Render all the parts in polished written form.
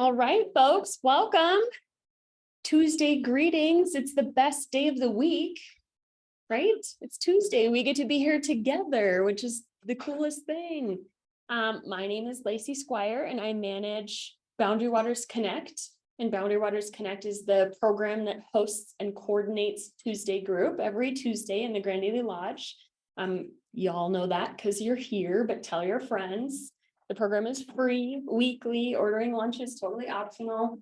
All right, folks, welcome. Tuesday greetings. It's the best day of the week, right? It's Tuesday. We get to be here together, which is the coolest thing. My name is Lacey Squire, and I manage Boundary Waters Connect. And Boundary Waters Connect is the program that hosts and coordinates Tuesday group every Tuesday in the Grand Ely Lodge. Y'all know that because you're here, but tell your friends. The program is free, weekly, ordering lunch is totally optional.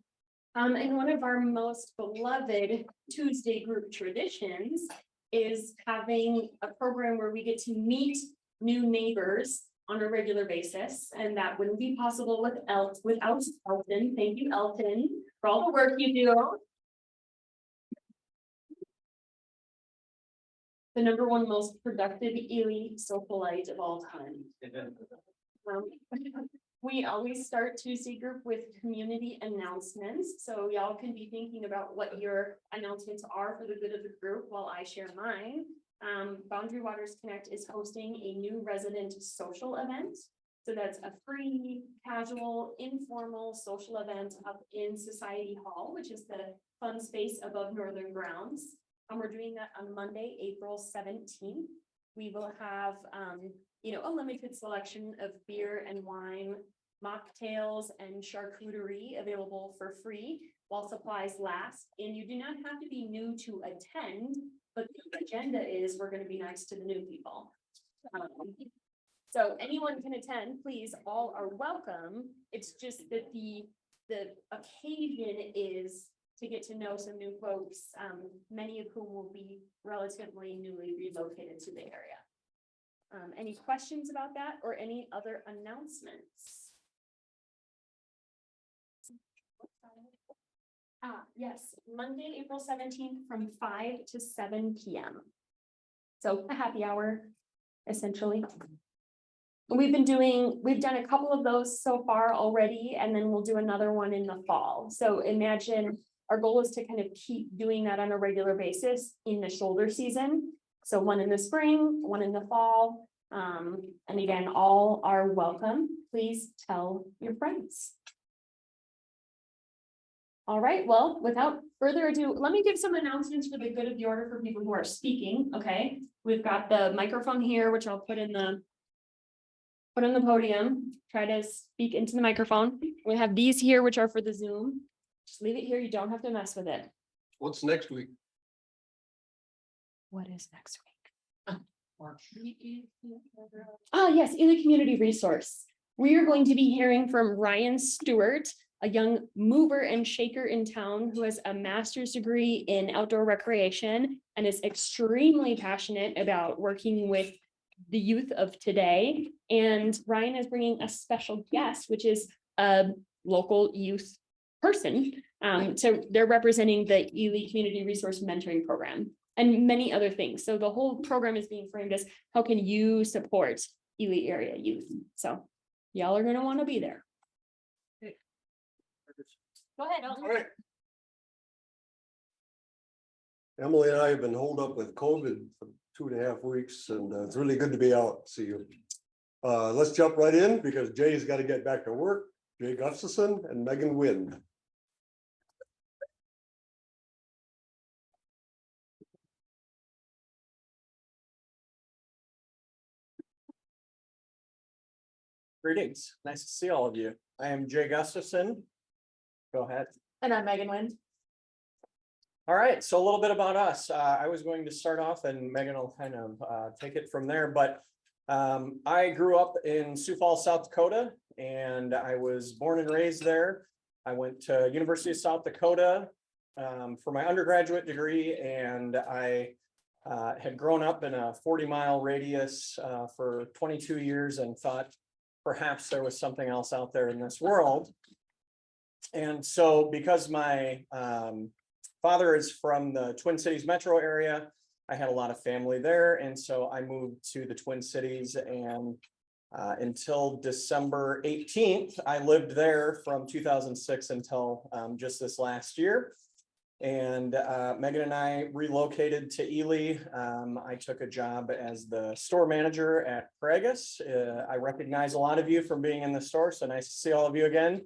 And one of our most beloved Tuesday group traditions is having a program where we get to meet new neighbors on a regular basis. And that wouldn't be possible without Elton. Thank you, Elton, for all the work you do. The #1 most productive Ely socialite of all time. We always start Tuesday group with community announcements. So y'all can be thinking about what your announcements are for the good of the group while I share mine. Boundary Waters Connect is hosting a new resident social event. So that's a free, casual, informal social event up in Society Hall, which is the fun space above Northern Grounds. And we're doing that on Monday, April 17th. We will have a limited selection of beer and wine, mocktails and charcuterie available for free while supplies last. And you do not have to be new to attend, but the agenda is we're going to be nice to the new people. So anyone can attend, please, all are welcome. It's just that the occasion is to get to know some new folks, many of whom will be relatively newly relocated to the area. Any questions about that or any other announcements? Yes, Monday, April 17th from 5 to 7 p.m. So a happy hour, essentially. We've done a couple of those so far already, and then we'll do another one in the fall. So imagine our goal is to kind of keep doing that on a regular basis in the shoulder season. So one in the spring, one in the fall. And again, all are welcome. Please tell your friends. All right, well, without further ado, let me give some announcements for the good of the order for people who are speaking. Okay, we've got the microphone here, which I'll put on the podium. Try to speak into the microphone. We have these here, which are for the Zoom. Just leave it here. You don't have to mess with it. What's next week? What is next week? Yes, Ely Community Resource. We are going to be hearing from Ryan Stewart, a young mover and shaker in town who has a master's degree in outdoor recreation and is extremely passionate about working with the youth of today. And Ryan is bringing a special guest, which is a local youth person. So they're representing the Ely Community Resource Mentoring Program and many other things. So the whole program is being framed as how can you support Ely-area youth? So y'all are going to want to be there. Go ahead. All right. Emily and I have been holed up with COVID for 2.5 weeks, and it's really good to be out. See you. Let's jump right in because Jay's got to get back to work. Jay Gustafson and Megan Wind. Greetings. Nice to see all of you. I am Jay Gustafson. Go ahead. And I'm Megan Wind. All right. So a little bit about us. I was going to start off and Megan will kind of take it from there. But I grew up in Sioux Falls, South Dakota, and I was born and raised there. I went to University of South Dakota for my undergraduate degree, and I had grown up in a 40-mile radius for 22 years and thought perhaps there was something else out there in this world. And so because my father is from the Twin Cities metro area, I had a lot of family there. And so I moved to the Twin Cities, and until December 18th, I lived there from 2006 until just this last year. And Megan and I relocated to Ely. I took a job as the store manager at Pragus. I recognize a lot of you from being in the store, so nice to see all of you again.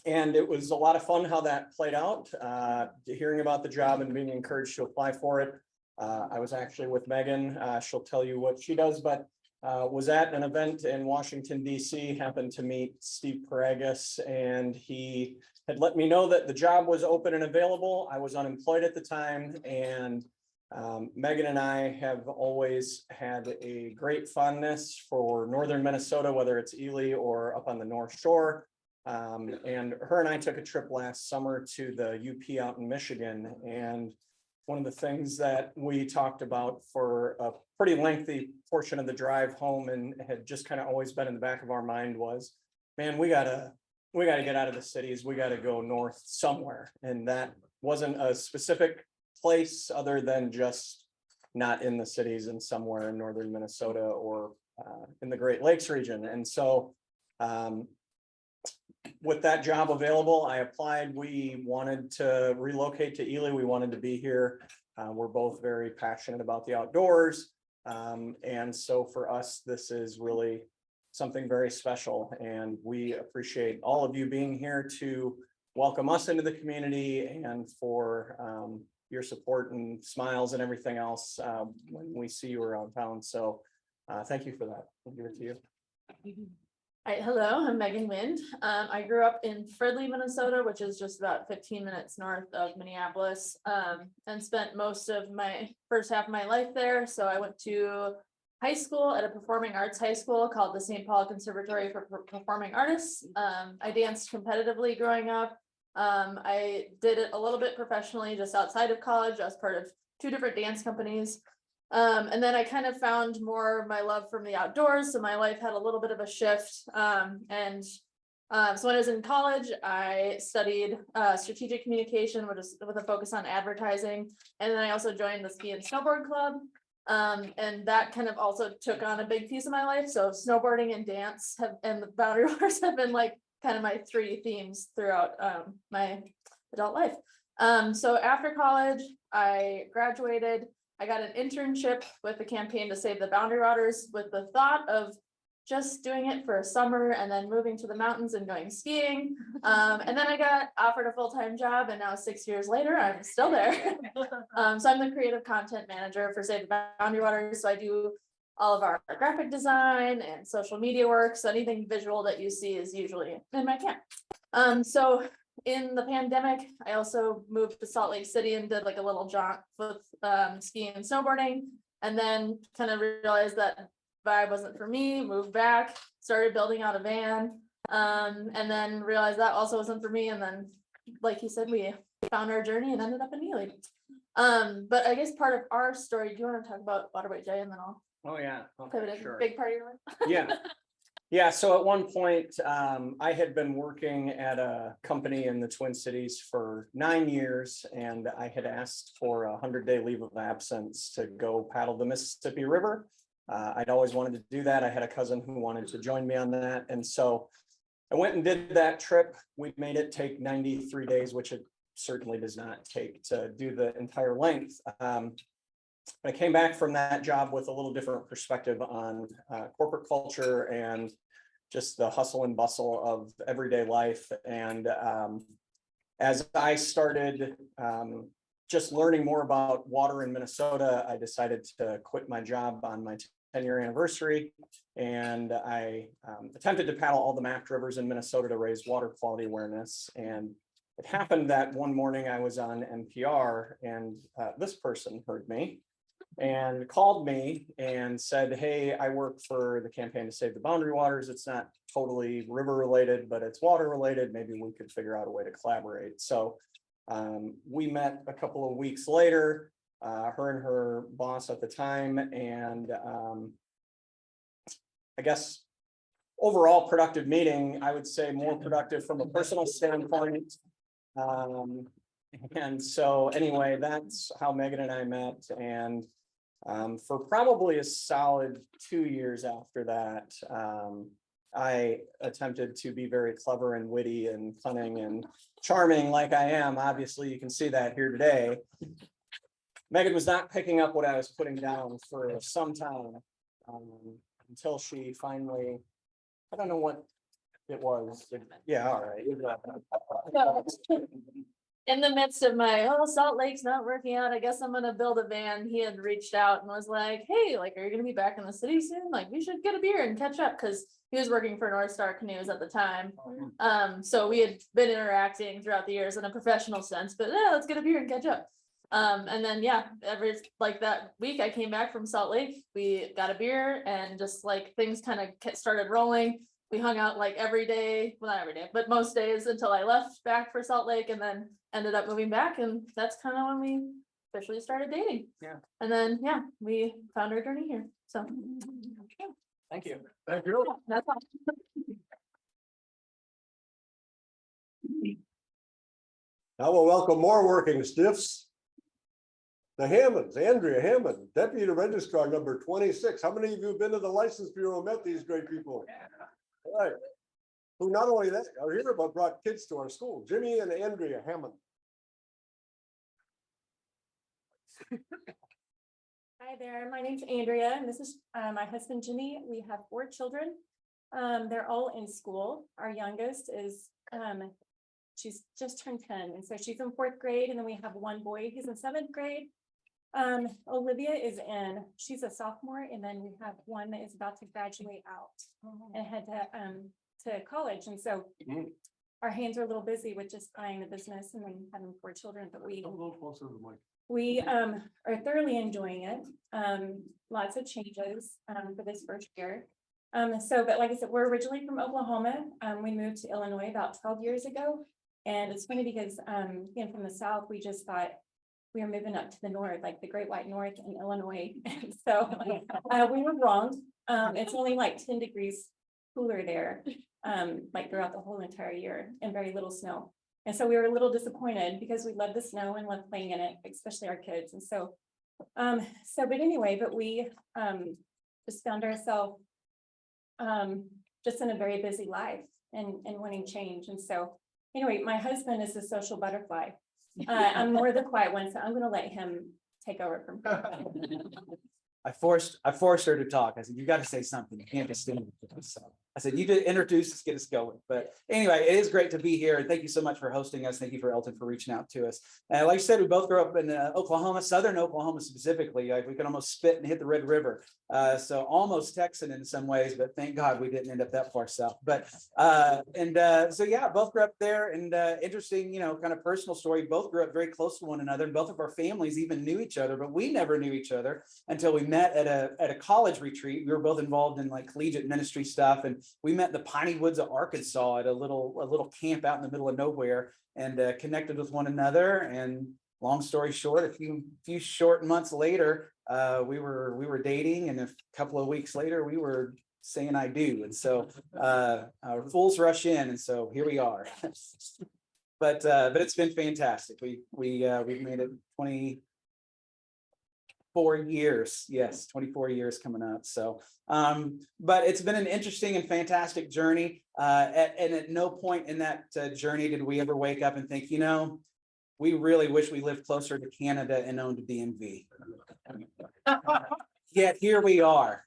And it was a lot of fun how that played out, hearing about the job and being encouraged to apply for it. I was actually with Megan, she'll tell you what she does, but was at an event in Washington, DC, happened to meet Steve Paragas, and he had let me know that the job was open and available. I was unemployed at the time, and Megan and I have always had a great fondness for northern Minnesota, whether it's Ely or up on the North Shore. And her and I took a trip last summer to the UP out in Michigan, and one of the things that we talked about for a pretty lengthy portion of the drive home and had just kind of always been in the back of our mind was, man, we gotta get out of the cities. We gotta go north somewhere. And that wasn't a specific place other than just not in the cities and somewhere in northern Minnesota or in the Great Lakes region. And so with that job available, I applied. We wanted to relocate to Ely. We wanted to be here. We're both very passionate about the outdoors. And so for us, this is really something very special. And we appreciate all of you being here to welcome us into the community and for your support and smiles and everything else when we see you around town. So thank you for that. I'll give it to you. All right, hello, I'm Megan Wind. I grew up in Fridley, Minnesota, which is just about 15 minutes north of Minneapolis, and spent most of my first half of my life there. So I went to high school at a performing arts high school called the St. Paul Conservatory for Performing Artists. I danced competitively growing up. I did it a little bit professionally just outside of college as part of 2 different dance companies. And then I kind of found more of my love from the outdoors. So my life had a little bit of a shift. So when I was in college, I studied strategic communication, which is with a focus on advertising. And then I also joined the ski and snowboard club. And that kind of also took on a big piece of my life. So snowboarding and dance and the boundary waters have been like kind of my 3 themes throughout my adult life. So after college, I graduated. I got an internship with the campaign to save the boundary waters with the thought of just doing it for a summer and then moving to the mountains and going skiing. And then I got offered a full-time job, and now 6 years later, I'm still there. So I'm the creative content manager for Save the Boundary Waters. So I do all of our graphic design and social media work. So anything visual that you see is usually in my camp. So in the pandemic, I also moved to Salt Lake City and did like a little jaunt with skiing and snowboarding, and then kind of realized that vibe wasn't for me, moved back, started building out a van, and then realized that also wasn't for me. And then, like he said, we found our journey and ended up in Ely. But I guess part of our story, do you want to talk about Waterway J, and then I'll pivot in? Sure. Big part of your life. Yeah. Yeah, so at one point, I had been working at a company in the Twin Cities for 9 years, and I had asked for a 100-day leave of absence to go paddle the Mississippi River. I'd always wanted to do that. I had a cousin who wanted to join me on that. And so I went and did that trip. We made it take 93 days, which it certainly does not take to do the entire length. I came back from that job with a little different perspective on corporate culture and just the hustle and bustle of everyday life. And as I started just learning more about water in Minnesota, I decided to quit my job on my 10-year anniversary. And I attempted to paddle all the mapped rivers in Minnesota to raise water quality awareness. And it happened that one morning I was on NPR, and this person heard me and called me and said, hey, I work for the campaign to save the boundary waters. It's not totally river related, but it's water related. Maybe we could figure out a way to collaborate. So we met a couple of weeks later, her and her boss at the time, and I guess overall productive meeting. I would say more productive from a personal standpoint. And so anyway, that's how Megan and I met. And for probably a solid 2 years after that, I attempted to be very clever and witty and cunning and charming like I am. Obviously, you can see that here today. Megan was not picking up what I was putting down for some time until she finally, I don't know what It was, yeah, all right. So, in the midst of my, oh, Salt Lake's not working out, I guess I'm gonna build a van. He had reached out and was like, hey, like, are you gonna be back in the city soon? Like, we should get a beer and catch up, cause he was working for North Star Canoes at the time. So we had been interacting throughout the years in a professional sense, but yeah, let's get a beer and catch up. And then, yeah, every, like that week I came back from Salt Lake, we got a beer and just like things kind of started rolling. We hung out like every day, well, not every day, but most days until I left back for Salt Lake and then ended up moving back. And that's kind of when we officially started dating. Yeah. And then, yeah, we found our journey here. So. Thank you. Thank you. Yeah, that's all. Now we'll welcome more working stiffs. The Hammonds, Andrea Hammond, Deputy Registrar number 26. How many of you have been to the License Bureau and met these great people? All right. Who not only that are here, but brought kids to our school, Jimmy and Andrea Hammond. Hi there, my name's Andrea, and this is my husband Jimmy. We have 4 children. They're all in school. Our youngest is, she's just turned 10, and so she's in 4th grade, and then we have one boy who's in 7th grade. Olivia she's a sophomore, and then we have one that is about to graduate out and head to college, and so our hands are a little busy with just buying the business and then having 4 children, but we are thoroughly enjoying it. Lots of changes for this first year. But like I said, we're originally from Oklahoma. We moved to Illinois about 12 years ago. And it's funny because being from the South, we just thought we were moving up to the north, like the Great White North in Illinois. And so we were wrong. It's only like 10 degrees cooler there, like throughout the whole entire year, and very little snow. And so we were a little disappointed because we love the snow and love playing in it, especially our kids. And so, but anyway, but we just found ourselves just in a very busy life and wanting change. And so anyway, my husband is a social butterfly. I'm more the quiet one, so I'm going to let him take over from her. I forced her to talk. I said, you got to say something. You can't just stand there. So I said, you just introduce us, get us going. But anyway, it is great to be here. And thank you so much for hosting us. Thank you for Elton for reaching out to us. And like I said, we both grew up in Oklahoma, Southern Oklahoma specifically. We can almost spit and hit the Red River. So almost Texan in some ways, but thank God we didn't end up that far south. But so yeah, both grew up there, and interesting, kind of personal story. Both grew up very close to one another, and both of our families even knew each other, but we never knew each other until we met at a college retreat. We were both involved in like collegiate ministry stuff, and we met in the piney woods of Arkansas at a little camp out in the middle of nowhere, and connected with one another. And long story short, a few short months later, we were dating, and a couple of weeks later we were saying I do. And so fools rush in, and so here we are. But it's been fantastic. We've made it 24 years. Yes, 24 years coming up. So but it's been an interesting and fantastic journey. And at no point in that journey did we ever wake up and think, we really wish we lived closer to Canada and owned a DMV. Yet here we are.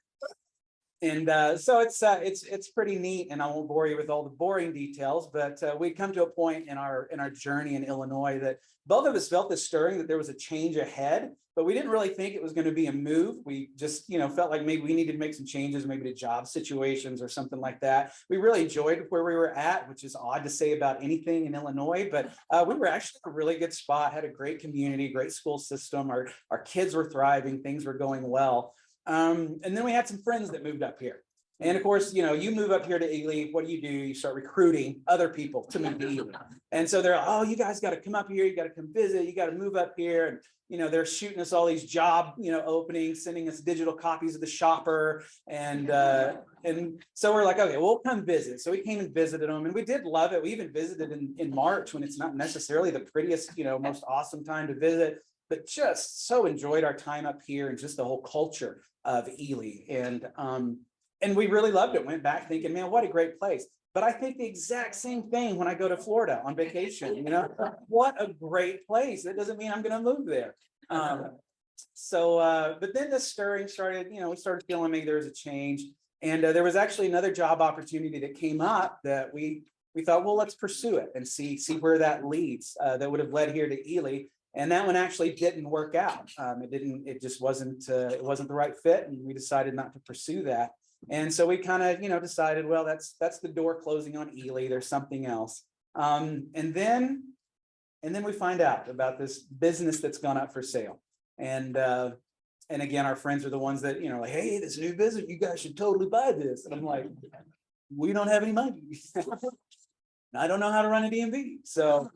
And so it's pretty neat, and I won't bore you with all the boring details, but we come to a point in our journey in Illinois that both of us felt this stirring that there was a change ahead, but we didn't really think it was going to be a move. We just felt like maybe we needed to make some changes, maybe to job situations or something like that. We really enjoyed where we were at, which is odd to say about anything in Illinois, but we were actually in a really good spot, had a great community, great school system. Our kids were thriving, things were going well. And then we had some friends that moved up here. And of course, you move up here to Ely, what do? You start recruiting other people to move to Ely. And so they're like, oh, you guys got to come up here, you got to come visit, you got to move up here. And they're shooting us all these job, openings, sending us digital copies of the shopper. And so we're like, okay, we'll come visit. So we came and visited them, and we did love it. We even visited in March, when it's not necessarily the prettiest, most awesome time to visit, but just so enjoyed our time up here and just the whole culture of Ely. And we really loved it. Went back thinking, man, what a great place. But I think the exact same thing when I go to Florida on vacation, what a great place. That doesn't mean I'm going to move there. But then the stirring started, we started feeling maybe there was a change. And there was actually another job opportunity that came up that we thought, well, let's pursue it and see where that leads. That would have led here to Ely. And that one actually didn't work out. It just wasn't the right fit, and we decided not to pursue that. And so we kind of, decided, well, that's the door closing on Ely. There's something else. And then we find out about this business that's gone up for sale. And again, our friends are the ones that, like, hey, this new business, you guys should totally buy this. And I'm like, we don't have any money. I don't know how to run a DMV. So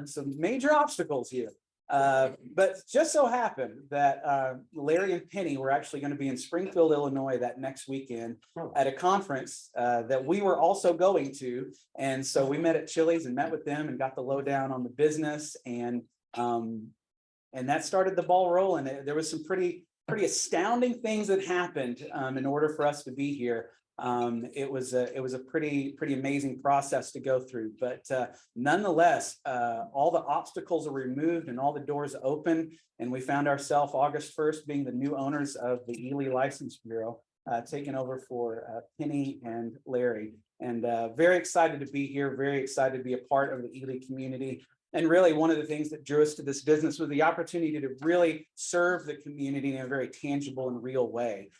some major obstacles here. But just so happened that Larry and Penny were actually going to be in Springfield, Illinois that next weekend at a conference that we were also going to. And so we met at Chili's and met with them and got the lowdown on the business. And that started the ball rolling. There was some pretty astounding things that happened in order for us to be here. It was a pretty amazing process to go through, but nonetheless, all the obstacles are removed and all the doors open, and we found ourselves August 1st being the new owners of the Ely License Bureau, taking over for Penny and Larry, and very excited to be here, very excited to be a part of the Ely community. And really, one of the things that drew us to this business was the opportunity to really serve the community in a very tangible and real way,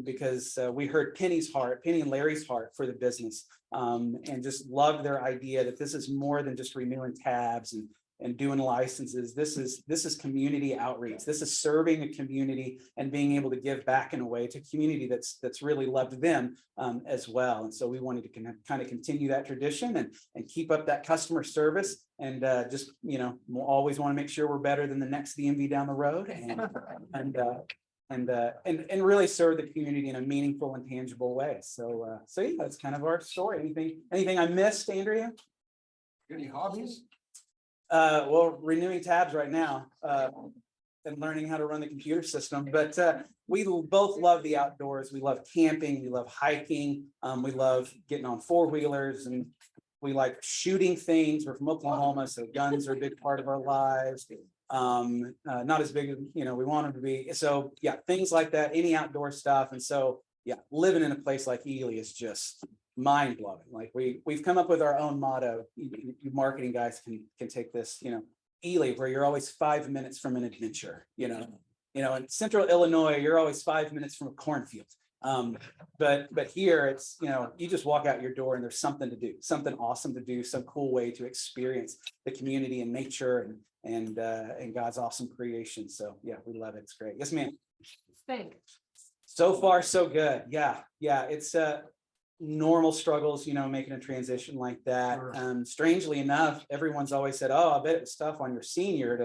because we heard Penny and Larry's heart for the business, and just loved their idea that this is more than just renewing tabs and doing licenses. This is community outreach. This is serving a community and being able to give back in a way to a community that's really loved them as well. And so we wanted to kind of continue that tradition and keep up that customer service, and just we'll always want to make sure we're better than the next DMV down the road, and really serve the community in a meaningful and tangible way. So yeah, that's kind of our story. Anything I missed, Andrea? Any hobbies? Well, renewing tabs right now, and learning how to run the computer system, but we both love the outdoors. We love camping, we love hiking, we love getting on four-wheelers, and we like shooting things. We're from Oklahoma, so guns are a big part of our lives. Not as big as we want them to be. So yeah, things like that, any outdoor stuff. And so yeah, living in a place like Ely is just mind-blowing. Like we've come up with our own motto. You marketing guys can take this, Ely, where you're always 5 minutes from an adventure, in central Illinois, you're always 5 minutes from a cornfield. But here it's, you just walk out your door and there's something to do, something awesome to do, some cool way to experience the community and nature and God's awesome creation. So yeah, we love it. It's great. Yes, ma'am. Thanks. So far, so good. Yeah. It's normal struggles, making a transition like that. Sure. Strangely enough, everyone's always said, oh, I bet it was tough on your senior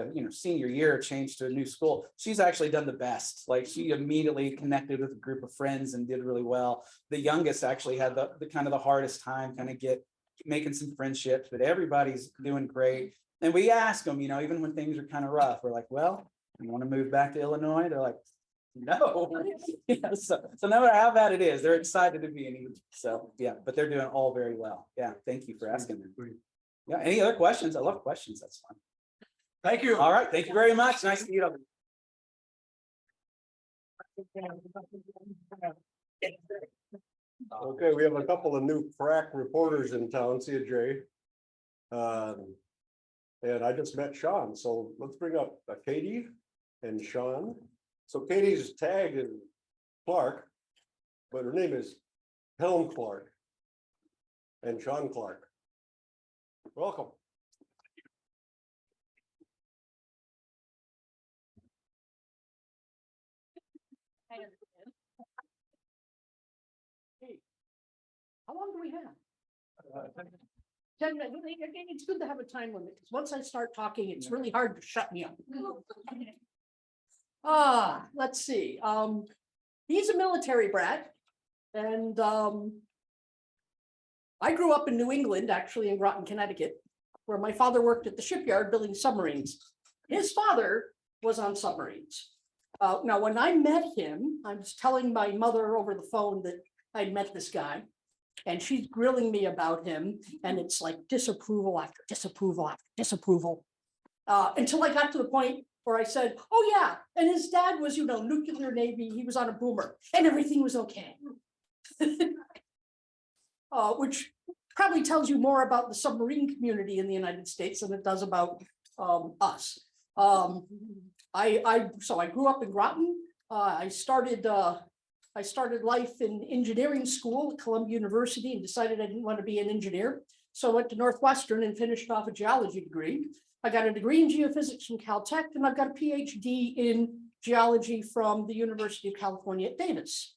year, change to a new school. She's actually done the best. Like, she immediately connected with a group of friends and did really well. The youngest actually had the kind of the hardest time making some friendships, but everybody's doing great. And we ask them, even when things are kind of rough, we're like, well, you want to move back to Illinois? They're like, no. So no matter how bad it is, they're excited to be in Ely. So yeah, but they're doing all very well. Yeah, thank you for asking them. Yeah, any other questions? I love questions. That's fun. Thank you. All right, thank you very much. Nice to meet you. Okay, we have a couple of new crack reporters in town. See you, Jay. And I just met Sean, so let's bring up Katie and Sean. So Katie's tagged in Clark, but her name is Helen Clark and Sean Clark. Welcome. How long do we have? 10 minutes. It's good to have a time limit, because once I start talking, it's really hard to shut me up. Let's see. He's a military brat, and I grew up in New England, actually in Groton, Connecticut, where my father worked at the shipyard building submarines. His father was on submarines. Now, when I met him, I was telling my mother over the phone that I'd met this guy, and she's grilling me about him, and it's like disapproval after disapproval after disapproval, until I got to the point where I said, oh yeah, and his dad was, nuclear Navy, he was on a boomer, and everything was okay. Which probably tells you more about the submarine community in the United States than it does about us. So I grew up in Groton. I started life in engineering school at Columbia University and decided I didn't want to be an engineer. So I went to Northwestern and finished off a geology degree. I got a degree in geophysics from Caltech, and I've got a PhD in geology from the University of California at Davis.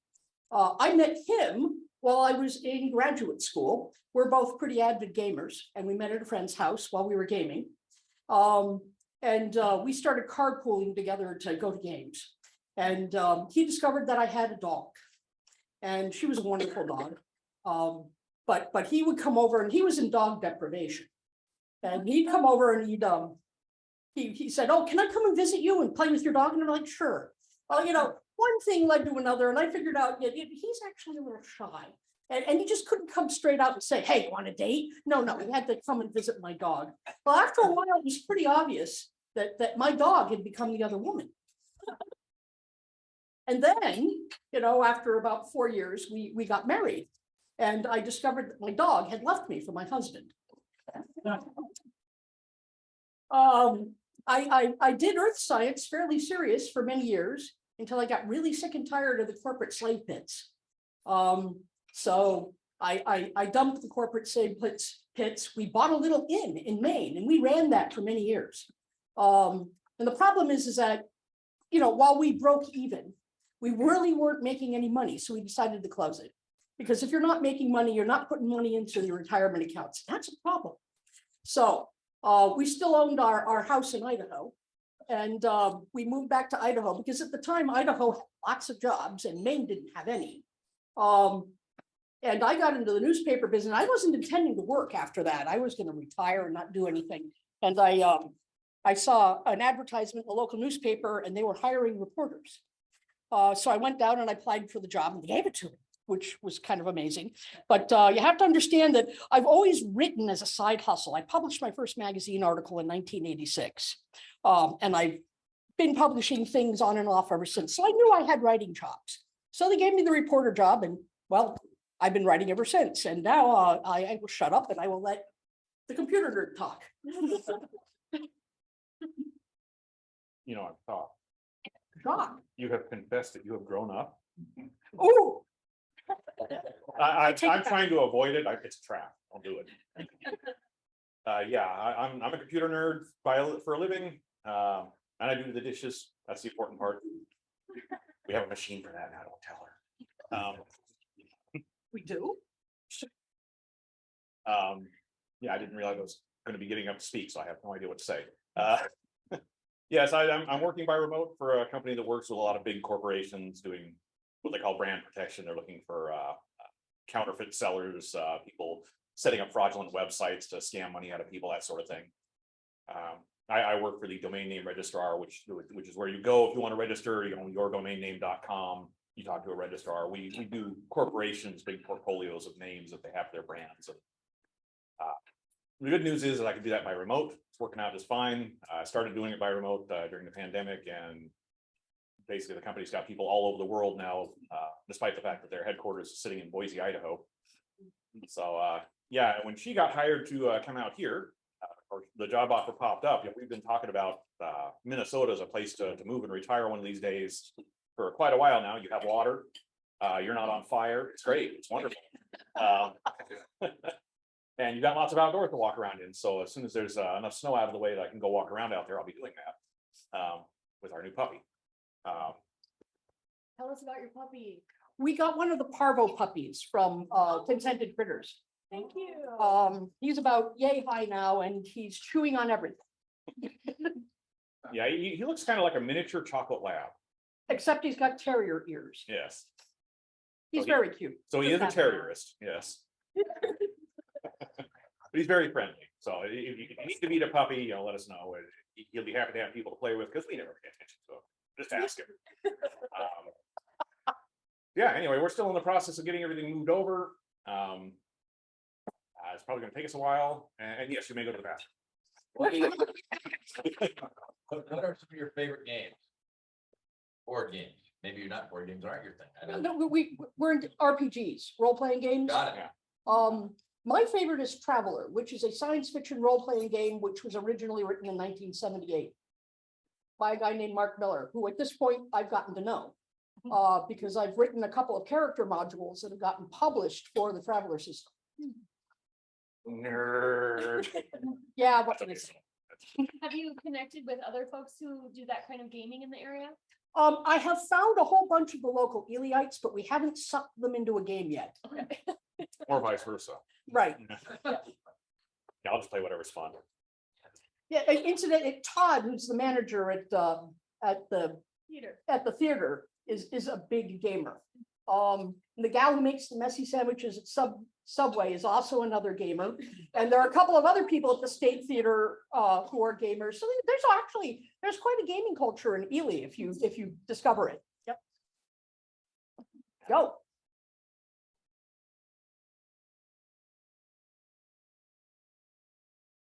I met him while I was in graduate school. We're both pretty avid gamers, and we met at a friend's house while we were gaming. We started carpooling together to go to games. And he discovered that I had a dog, and she was a wonderful dog. But he would come over, and he was in dog deprivation. And he'd come over and he said, "Oh, can I come and visit you and play with your dog?" And I'm like, "Sure." Well, one thing led to another, and I figured out he's actually a little shy. And he just couldn't come straight out and say, "Hey, want a date?" No, he had to come and visit my dog. Well, after a while, it was pretty obvious that my dog had become the other woman. And then, after about 4 years, we got married. And I discovered that my dog had left me for my husband. I did earth science fairly serious for many years until I got really sick and tired of the corporate slave pits. So I dumped the corporate slave pits. We bought a little inn in Maine, and we ran that for many years. And the problem is that, while we broke even, we really weren't making any money. So we decided to close it. Because if you're not making money, you're not putting money into the retirement accounts. That's a problem. So we still owned our house in Idaho. And we moved back to Idaho because at the time, Idaho had lots of jobs and Maine didn't have any. And I got into the newspaper business. I wasn't intending to work after that. I was going to retire and not do anything. And I saw an advertisement in the local newspaper, and they were hiring reporters. So I went down and I applied for the job, and they gave it to me, which was kind of amazing. But you have to understand that I've always written as a side hustle. I published my first magazine article in 1986. And I've been publishing things on and off ever since. So I knew I had writing chops. So they gave me the reporter job, and well, I've been writing ever since. And now I will shut up and I will let the computer nerd talk. I thought Shock. you have confessed that you have grown up. Oh, I'm take it back. trying to avoid it. It's a trap. Don't do it. I'm a computer nerd for a living, and I do the dishes. That's the important part. We have a machine for that now. Don't tell her. we do. I didn't realize I was going to be getting up to speak, so I have no idea what to say. Yes, I'm working by remote for a company that works with a lot of big corporations doing what they call brand protection. They're looking for counterfeit sellers, people setting up fraudulent websites to scam money out of people, that sort of thing. I work for the domain name registrar, which is where you go if you want to register. yourdomainname.com. You talk to a registrar. We do corporations, big portfolios of names that they have their brands. And, the good news is that I can do that by remote. It's working out just fine. I started doing it by remote during the pandemic, and basically the company's got people all over the world now, despite the fact that their headquarters is sitting in Boise, Idaho. So when she got hired to come out here, or the job offer popped up, we've been talking about Minnesota as a place to move and retire one of these days for quite a while now. You have water, you're not on fire. It's great. It's wonderful. And you got lots of outdoors to walk around in. So as soon as there's enough snow out of the way that I can go walk around out there, I'll be doing that with our new puppy. Tell us about your puppy. We got one of the parvo puppies from Contented Critters. Thank you. He's about yay high now, and he's chewing on everything. Yeah, he looks kind of like a miniature chocolate lab. Except he's got terrier ears. Yes. He's very cute. So he is a Just terrierist, yes. But he's very friendly. So if you need to meet a puppy, let us know. He'll be happy to have people to play with because we never pay attention to him. Just ask him. Anyway, we're still in the process of getting everything moved over. It's probably going to take us a while. And yes, you may go to the bathroom. What are some of your favorite games? Board games. Maybe you're not, board games aren't your thing. I No, don't know. no, we're into RPGs, role-playing games. Got it. My favorite is Traveler, which is a science fiction role-playing game, which was originally written in 1978 by a guy named Mark Miller, who at this point I've gotten to know. Because I've written a couple of character modules that have gotten published for the Traveler system. Nerd. Yeah, what can I say? Have you connected with other folks who do that kind of gaming in the area? I have found a whole bunch of the local Elyites, but we haven't sucked them into a game yet. Okay. Or vice versa. Right. Yeah, I'll just play whatever's fun. Yeah, incidentally, Todd, who's the manager at the theater, is a big gamer. The gal who makes the messy sandwiches at Subway is also another gamer. And there are a couple of other people at the State Theater who are gamers. So there's quite a gaming culture in Ely if you discover it. Yep. Go.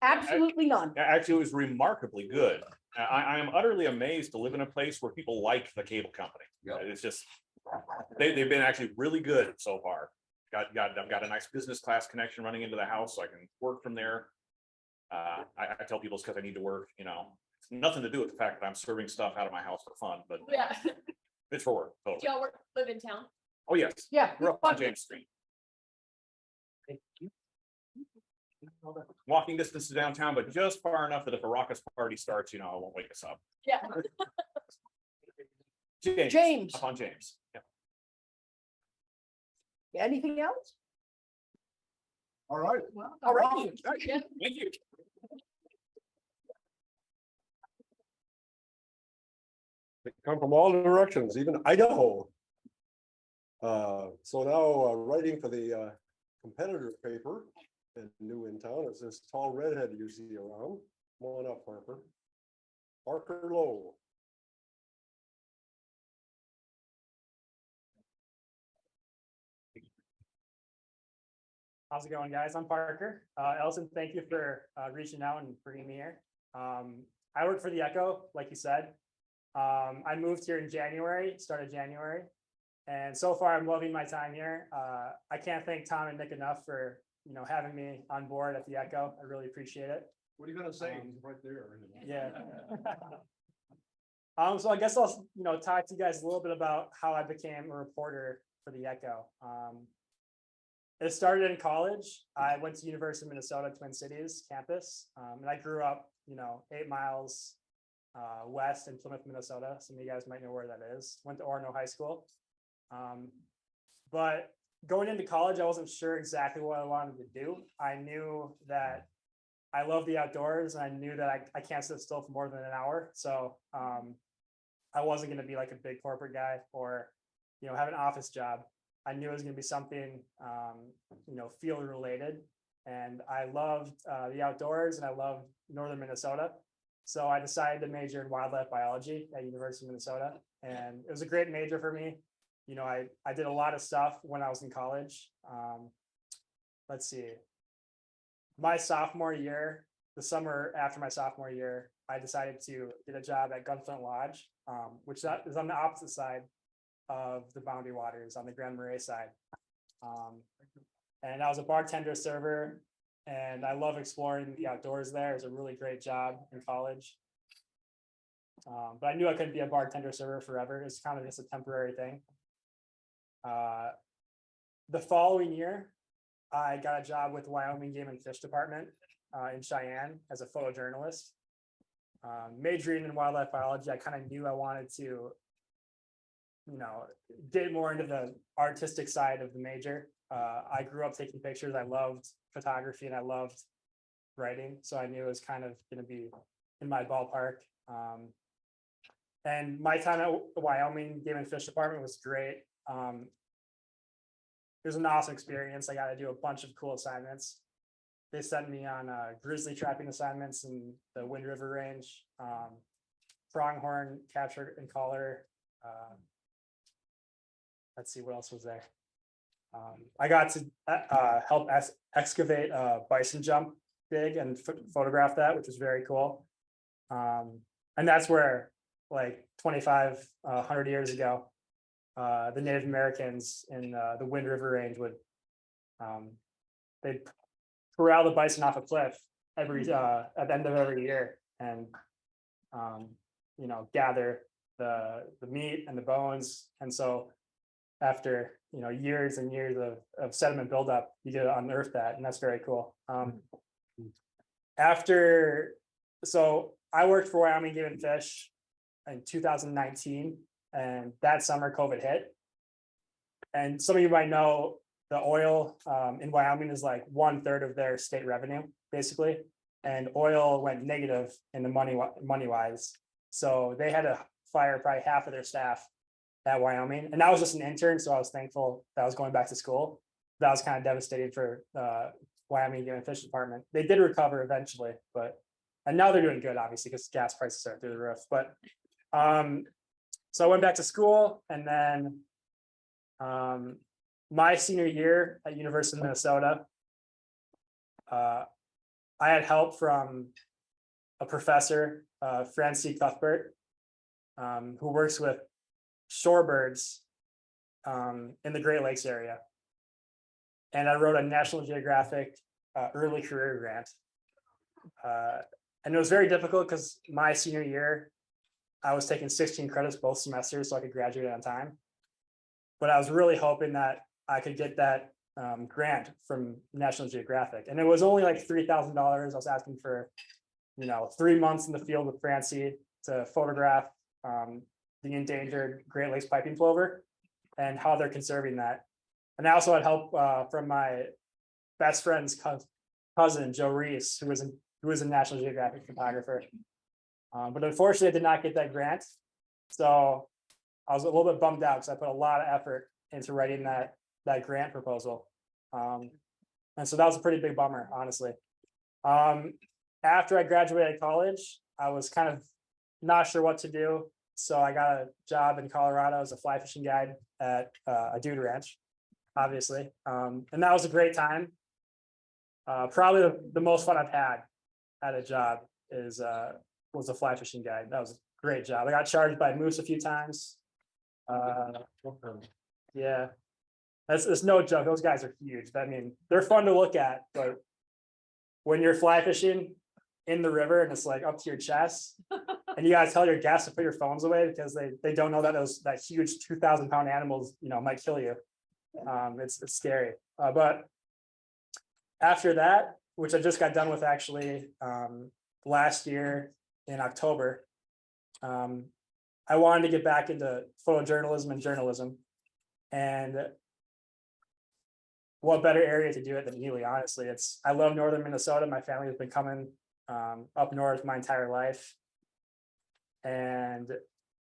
Absolutely none. Actually, it was remarkably good. I am utterly amazed to live in a place where people like the cable company. Yep. It's just, they've been actually really good so far. I've got a nice business class connection running into the house, so I can work from there. I tell people it's because I need to work, you know, it's nothing to do with the fact that I'm serving stuff out of my house for fun, but Yeah. it's for work. Do Totally. y'all live in town? Oh, yes. Yeah. We're up on James Street. Walking distance to downtown, but just far enough that if a raucous party starts, you know, it won't wake us up. Yeah. James. Up on James. Yeah. Anything else? All right. All right. Thank you. They come from all directions, even Idaho. So now writing for the competitor paper and new in town is this tall redhead you see around. Come on up, Harper. Parker Lowe. How's it going, guys? I'm Parker. Elson, thank you for reaching out and bringing me here. I work for the Echo, like you said. I moved here in January, started January, and so far I'm loving my time here. I can't thank Tom and Nick enough for having me on board at the Echo. I really appreciate it. What are you gonna say? He's right there. Yeah. So I guess I'll talk to you guys a little bit about how I became a reporter for the Echo. It started in college. I went to University of Minnesota, Twin Cities campus, and I grew up, 8 miles west in Plymouth, Minnesota. Some of you guys might know where that is. Went to Orono High School. But going into college, I wasn't sure exactly what I wanted to do. I knew that I love the outdoors, and I knew that I can't sit still for more than an hour. So I wasn't going to be like a big corporate guy or, have an office job. I knew it was going to be something, field related. And I loved the outdoors, and I loved northern Minnesota. So I decided to major in wildlife biology at University of Minnesota. And it was a great major for me. I did a lot of stuff when I was in college. Let's see. My sophomore year, the summer after my sophomore year, I decided to get a job at Grand Ely Lodge, which is on the opposite side of the Boundary Waters, on the Grand Ely side. And I was a bartender server, and I love exploring the outdoors there. It was a really great job in college. But I knew I couldn't be a bartender server forever. It's kind of just a temporary thing. The following year, I got a job with Wyoming Game and Fish Department in Cheyenne as a photojournalist. Majoring in wildlife biology, I kind of knew I wanted to, get more into the artistic side of the major. I grew up taking pictures. I loved photography and I loved writing. So I knew it was kind of going to be in my ballpark. And my time at Wyoming Game and Fish Department was great. It was an awesome experience. I got to do a bunch of cool assignments. They sent me on grizzly trapping assignments in the Wind River Range, pronghorn capture and collar. Let's see what else was there. I got to help excavate a bison jump dig and photograph that, which was very cool. And that's where, like 100 years ago, the Native Americans in the Wind River Range would they'd corral the bison off a cliff every at the end of every year and you know, gather the meat and the bones. And so after, you know, years and years of sediment buildup, you get to unearth that, and that's very cool. So I worked for Wyoming Game and Fish in 2019, and that summer COVID hit. And some of you might know the oil in Wyoming is like 1/3 of their state revenue, basically. And oil went negative in the money wise. So they had to fire probably half of their staff at Wyoming. And that was just an intern. So I was thankful that I was going back to school. That was kind of devastating for Wyoming Game and Fish Department. They did recover eventually, and now they're doing good, obviously, because gas prices are through the roof. But so I went back to school, and then my senior year at University of Minnesota, I had help from a professor, Francie Cuthbert, who works with shorebirds in the Great Lakes area. And I wrote a National Geographic early career grant. And it was very difficult because my senior year, I was taking 16 credits both semesters so I could graduate on time. But I was really hoping that I could get that grant from National Geographic. And it was only like $3,000. I was asking for, you know, 3 months in the field with Francie to photograph the endangered Great Lakes piping plover and how they're conserving that. And I also had help from my best friend's cousin, Joe Reese, who was a National Geographic photographer. But unfortunately, I did not get that grant. So I was a little bit bummed out because I put a lot of effort into writing that grant proposal. And so that was a pretty big bummer, honestly. After I graduated college, I was kind of not sure what to do. So I got a job in Colorado as a fly fishing guide at a dude ranch, obviously. And that was a great time. Probably the most fun I've had at a job was a fly fishing guide. That was a great job. I got charged by moose a few times. Yeah, it's no joke. Those guys are huge. I mean, they're fun to look at, but when you're fly fishing in the river and it's like up to your chest, and you gotta tell your guests to put your phones away because they don't know that that huge 2,000-pound animals, you know, might kill you. It's scary. But after that, which I just got done with actually last year in October, I wanted to get back into photojournalism and journalism. And what better area to do it than Ely, honestly. I love northern Minnesota. My family has been coming up north my entire life. And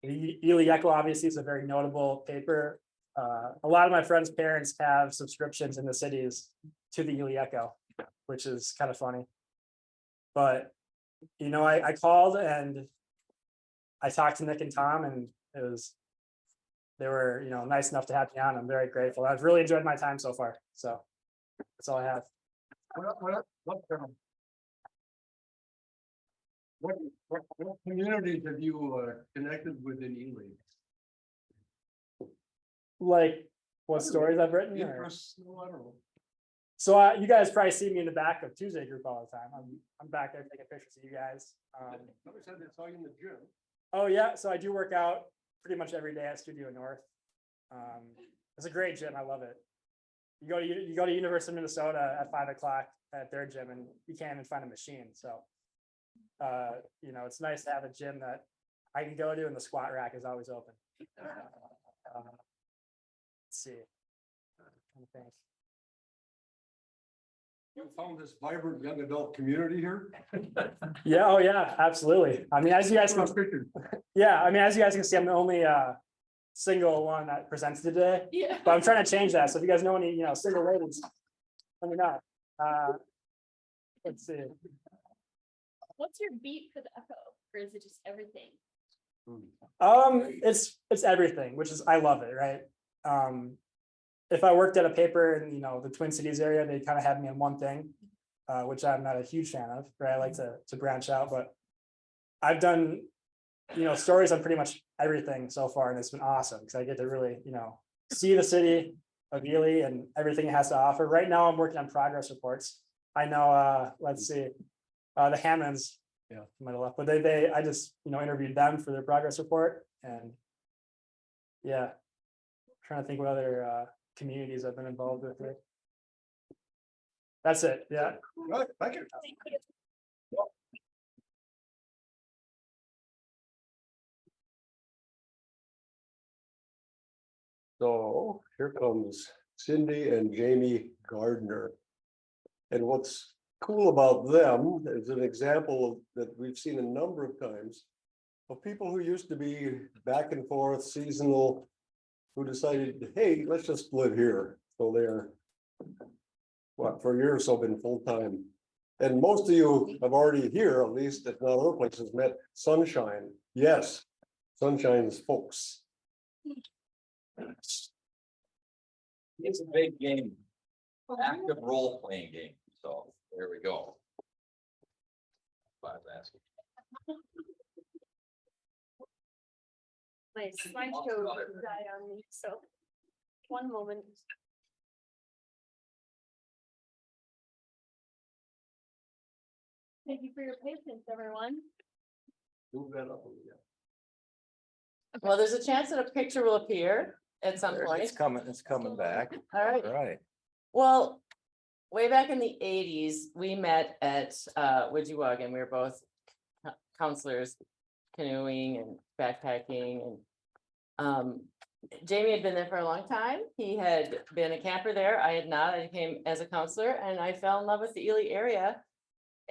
Ely-area obviously is a very notable paper. A lot of my friends' parents have subscriptions in the cities to the Ely-area, which is kind of funny. But, you know, I called and I talked to Nick and Tom, and they were, you know, nice enough to have me on. I'm very grateful. I've really enjoyed my time so far. So that's all I have. What communities have you connected with in Ely? Like what stories I've written? Or- Interests? No, I don't know. So you guys probably see me in the back of Tuesday group all the time. I'm back there taking pictures of you guys. Somebody said they saw you in the gym. Oh yeah, so I do work out pretty much every day at Studio North. It's a great gym. I love it. You go to University of Minnesota at 5 o'clock at their gym, and you can't even find a machine. So you know, it's nice to have a gym that I can go to, and the squat rack is always open. Let's see. Let me think. You found this vibrant young adult community here? Yeah, oh yeah, absolutely. I mean, as you guys can, yeah, I mean, as you guys can see, I'm the only single one that presents today, Yeah. but I'm trying to change that. So if you guys know any, you know, single ladies, let me know. Let's see. What's your beat for the echo, or is it just everything? It's everything, which is, I love it, right? If I worked at a paper in, you know, the Twin Cities area, they kind of have me in one thing, which I'm not a huge fan of, right? I like to branch out, but I've done stories on pretty much everything so far, and it's been awesome because I get to really, see the city of Ely and everything it has to offer. Right now, I'm working on progress reports. I know, let's see, the Hammonds, might have left, but I just, interviewed them for their progress report, and yeah, trying to think what other communities I've been involved with it. That's it, yeah. Right, thank you. So here comes Cindy and Jamie Gardner. And what's cool about them is an example that we've seen a number of times of people who used to be back and forth seasonal, who decided, hey, let's just live here. So they're, what, for a year or so been full-time. And most of you have already here, at least if not other places, met Sunshine. Yes, Sunshine's folks. It's a big game, active role playing game, so there we go. My slideshow died on me, so one moment. Thank you for your patience, everyone. Move that up a little. Well, there's a chance that a picture will appear at some point. It's coming back. All right. All right. Well, way back in the 80s, we met at Widgewagon. We were both counselors, canoeing and backpacking, and Jamie had been there for a long time. He had been a camper there. I had not. I came as a counselor, and I fell in love with the Ely-area.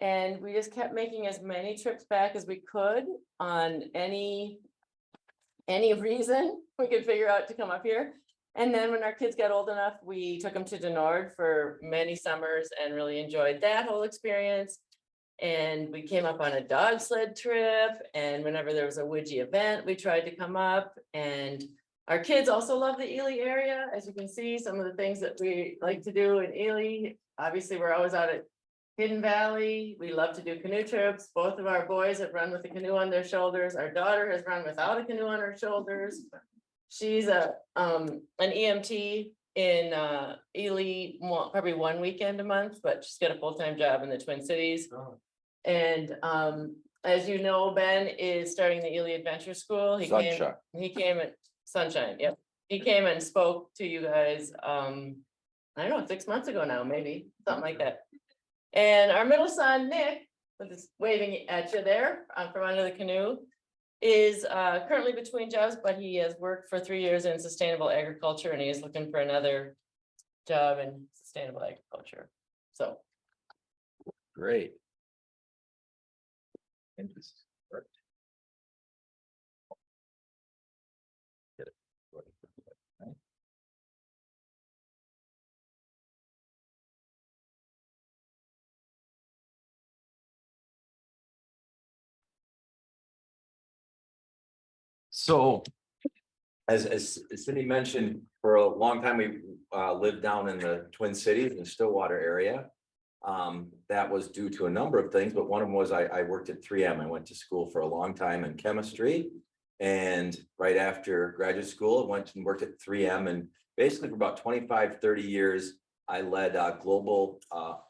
And we just kept making as many trips back as we could on any reason we could figure out to come up here. And then when our kids got old enough, we took them to Denord for many summers and really enjoyed that whole experience. And we came up on a dog sled trip, and whenever there was a Widgie event, we tried to come up. And our kids also love the Ely-area. As you can see, some of the things that we like to do in Ely. Obviously, we're always out at Hidden Valley. We love to do canoe trips. Both of our boys have run with a canoe on their shoulders. Our daughter has run without a canoe on her shoulders. She's an EMT in Ely, probably one weekend a month, but she's got a full-time job in the Twin Cities. And as you know, Ben is starting the Ely Adventure School. He came at Sunshine. Yep. He came and spoke to you guys. I don't know, 6 months ago now, maybe something like that. And our middle son, Nick, with his waving at you there from under the canoe, is currently between jobs, but he has worked for 3 years in sustainable agriculture, and he is looking for another job in sustainable agriculture. So. Great. So, as Cindy mentioned, for a long time, we lived down in the Twin Cities in Stillwater area. That was due to a number of things, but one of them was I worked at 3M. I went to school for a long time in chemistry. And right after graduate school, I went and worked at 3M. And basically for about 25, 30 years, I led global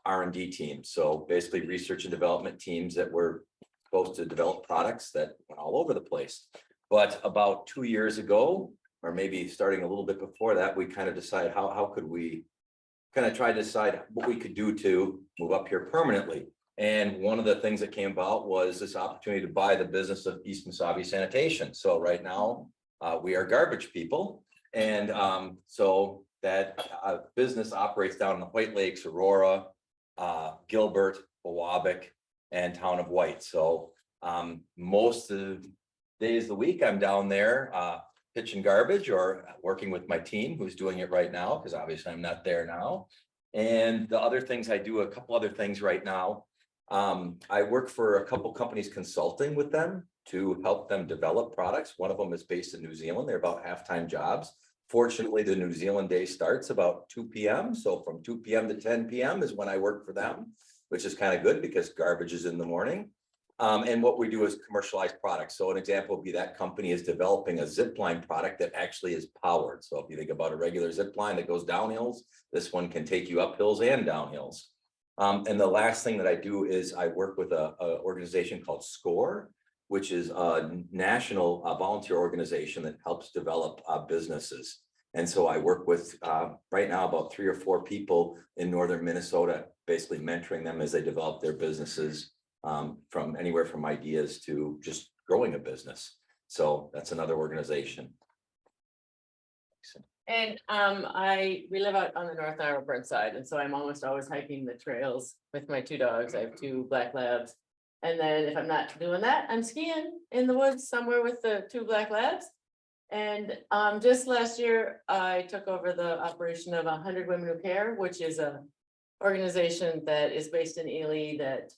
R&D teams. So basically research and development teams that were supposed to develop products that went all over the place. But about 2 years ago, or maybe starting a little bit before that, we kind of decided how could we kind of try to decide what we could do to move up here permanently. And one of the things that came about was this opportunity to buy the business of East Mesabi Sanitation. So right now, we are garbage people. And so that business operates down in the White Lakes, Aurora, Gilbert, Wabac, and town of White. So most of the days of the week, I'm down there pitching garbage or working with my team who's doing it right now, because obviously I'm not there now. And the other things I do, a couple other things right now. I work for a couple companies consulting with them to help them develop products. One of them is based in New Zealand. They're about half-time jobs. Fortunately, the New Zealand day starts about 2 p.m. So from 2 p.m. to 10 p.m. is when I work for them, which is kind of good because garbage is in the morning. And what we do is commercialize products. So an example would be that company is developing a zip line product that actually is powered. So if you think about a regular zip line that goes down hills, this one can take you up hills and down hills. And the last thing that I do is I work with a organization called SCORE, which is a national volunteer organization that helps develop businesses. And so I work with right now about 3 or 4 people in northern Minnesota, basically mentoring them as they develop their businesses, from anywhere from ideas to just growing a business. So that's another organization. And we live out on the North Arrowburn side, and so I'm almost always hiking the trails with my 2 dogs. I have 2 black labs. And then if I'm not doing that, I'm skiing in the woods somewhere with the 2 black labs. And just last year, I took over the operation of 100 Women Who Care, which is a organization that is based in Ely that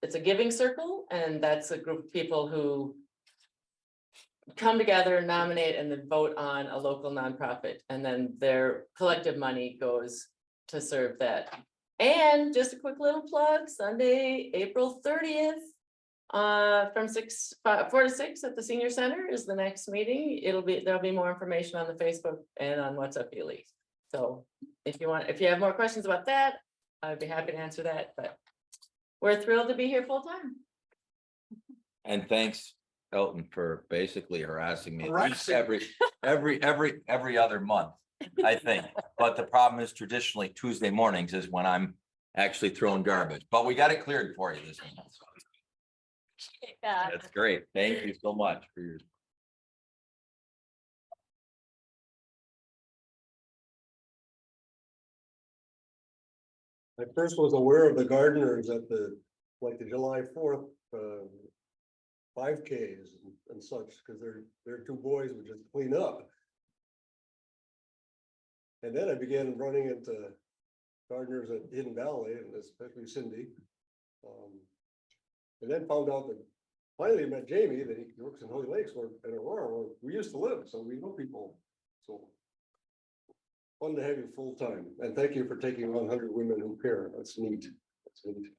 it's a giving circle, and that's a group of people who come together, nominate, and then vote on a local nonprofit, and then their collective money goes to serve that. And just a quick little plug, Sunday, April 30th, from 4 to 6 at the senior center is the next meeting. There'll be more information on the Facebook and on What's Up Ely. So if you have more questions about that, I'd be happy to answer that, but we're thrilled to be here full time. And thanks, Elton, for basically harassing me at least Harassing. every other month, I think. But the problem is traditionally Tuesday mornings is when I'm actually throwing garbage, but we got it cleared for you this month. Yeah. That's great. Thank you so much for your. I first was aware of the gardeners at the July 4th 5Ks and such, because their 2 boys would just clean up. And then I began running into gardeners at Hidden Valley, and especially Cindy. And then found out that finally met Jamie, that he works in Holy Lakes or in Aurora, where we used to live, so we know people. So fun to have you full time, and thank you for taking 100 Women Who Care. That's neat. That's neat.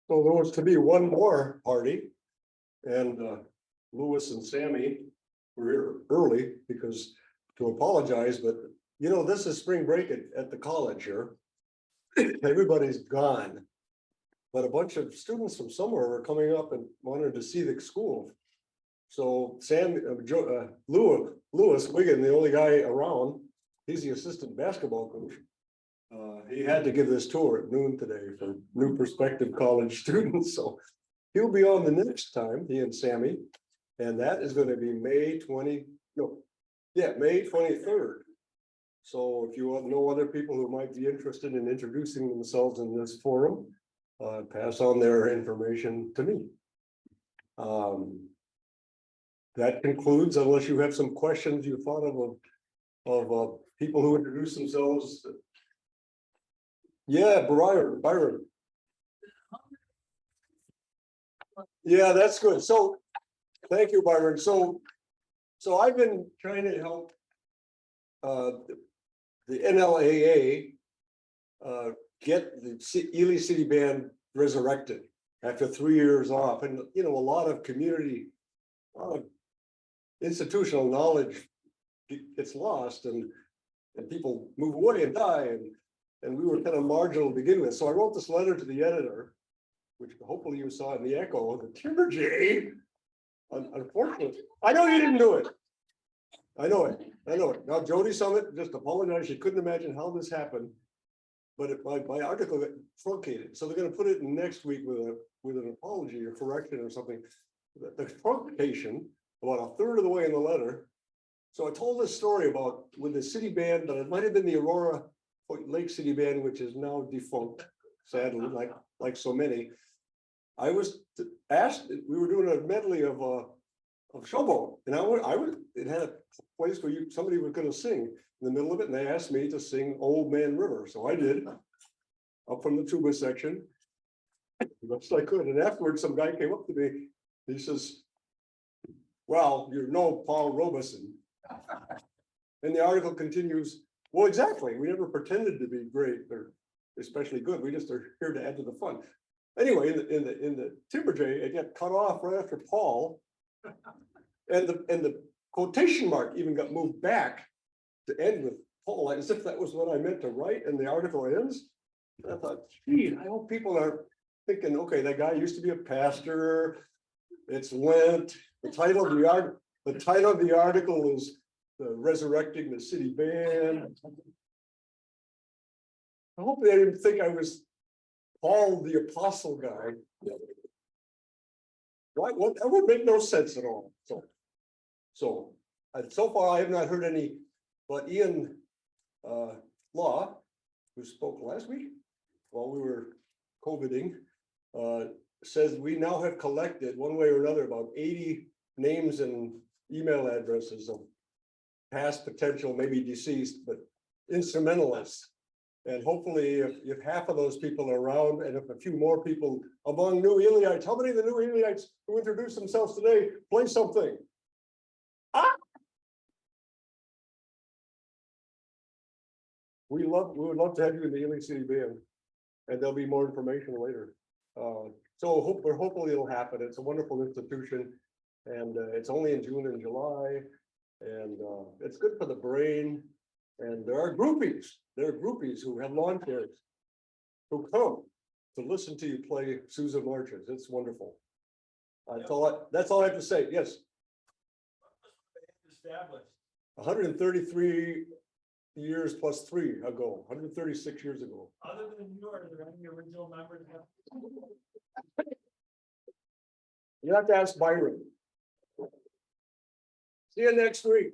So there was to be one more party, and Louis and Sammy were here early because to apologize, but you know, this is spring break at the college here. Everybody's gone, but a bunch of students from somewhere were coming up and wanted to see the school. So Louis Wiggin, the only guy around, he's the assistant basketball coach. He had to give this tour at noon today for new prospective college students, so he'll be on the next time, he and Sammy, and that is going to be May 23rd. So if you know other people who might be interested in introducing themselves in this forum, pass on their information to me. That concludes, unless you have some questions you thought of people who introduce themselves. Yeah, Byron. Yeah, that's good. So, thank you, Byron. So I've been trying to help the NLAA get the Ely City Band resurrected after 3 years off. And, you know, a lot of community, institutional knowledge gets lost and people move away and die. And we were kind of marginal to begin with. So I wrote this letter to the editor, which hopefully you saw in the Echo, the Timber J. Unfortunately, I know you didn't do it. I know it. Now Jody Summit just apologized. She couldn't imagine how this happened. But my article got truncated. So they're going to put it in next week with an apology or correction or something. The truncation, about a third of the way in the letter. So I told this story about with the city band, but it might have been the Aurora Lake City Band, which is now defunct, sadly, like so many. I was asked, we were doing a medley of Showboat, and it had a place where somebody was going to sing in the middle of it, and they asked me to sing Old Man River, so I did, up from the tuba section, best I could. And afterwards, some guy came up to me, he says, "Well, you're no Paul Robeson." And the article continues, "Well, exactly. We never pretended to be great or especially good. We just are here to add to the fun." Anyway, in the Timber Jay, it got cut off right after Paul. And the quotation mark even got moved back to end with Paul, as if that was what I meant to write, and the article ends. And I thought, gee, I hope people are thinking, okay, that guy used to be a pastor. It's Lent. The title of the article is Resurrecting the City Band. I hope they didn't think I was Paul the Apostle guy. Right, well, that would make no sense at all, so far I have not heard any, but Ian Law, who spoke last week while we were COVIDing, says we now have collected one way or another about 80 names and email addresses of past potential, maybe deceased, but instrumentalists. And hopefully if half of those people are around and if a few more people among new Elyites, how many of the new Elyites who introduced themselves today play something? We would love to have you in the Ely City Band, and there'll be more information later. So hopefully it'll happen. It's a wonderful institution, and it's only in June and July, and it's good for the brain. And there are groupies. There are groupies who have lawn chairs who come to listen to you play Sousa marches. It's wonderful. That's all I have to say. Yes. Established. 133 years plus 3 ago, 136 years ago. Other than you, are there any original members? You have to ask Byron. See you next week.